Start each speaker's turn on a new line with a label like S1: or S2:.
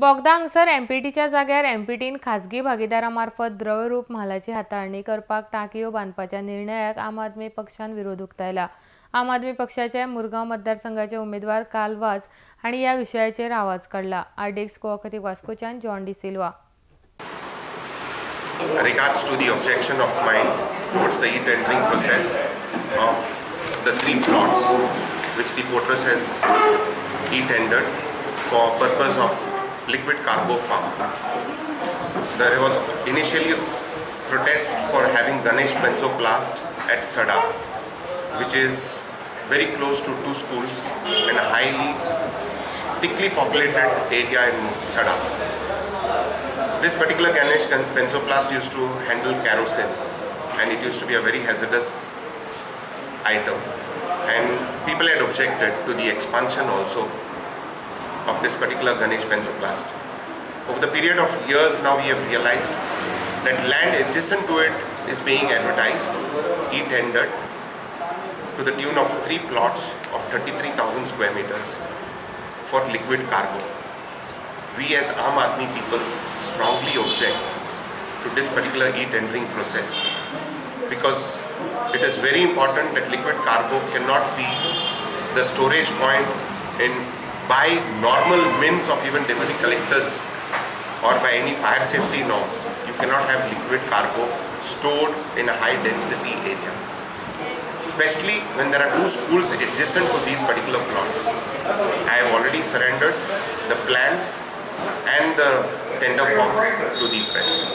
S1: बोगदा हांगसर एमपीटीच्या जाग्यार एमपीटीन खाजगी भागीदारामार्फत द्रवरूप म्हालाची हाताळणी करपाक टांकयो बांदपाच्या निर्णयाक आम आदमी पक्षान विरोध उक्तायला. आम आदमी पक्षाचे मुरगांव मतदारसंघाचे उमेदवार कालवास हांणी ह्या विशयाचेर आवाज काडला. आरडीएक्स कोऑपरेटिव वास्कोच्यान John D Silva.
S2: Regards to the objection of mine towards the e-tendering process of the 3 plots which the portress has e-tendered for purpose of liquid cargo farm. There was initially protest for having Ganesh benzoplast at Sada, which is very close to 2 schools and a highly thickly populated area in Sada. This particular Ganesh benzoplast used to handle kerosene, and it used to be a very hazardous item, and people had objected to the expansion also of this particular Ganesh benzoplast. Over the period of years now, we have realized that land adjacent to it is being advertised, e-tendered, to the tune of 3 plots of 33,000 square meters for liquid cargo. We as Aam Aadmi people strongly object to this particular e-tendering process, because it is very important that liquid cargo cannot be the storage point by normal means of even deputy collectors or by any fire safety norms. You cannot have liquid cargo stored in a high density area, especially when there are 2 schools adjacent to these particular plots. I have already surrendered the plans and the tender forms to the press.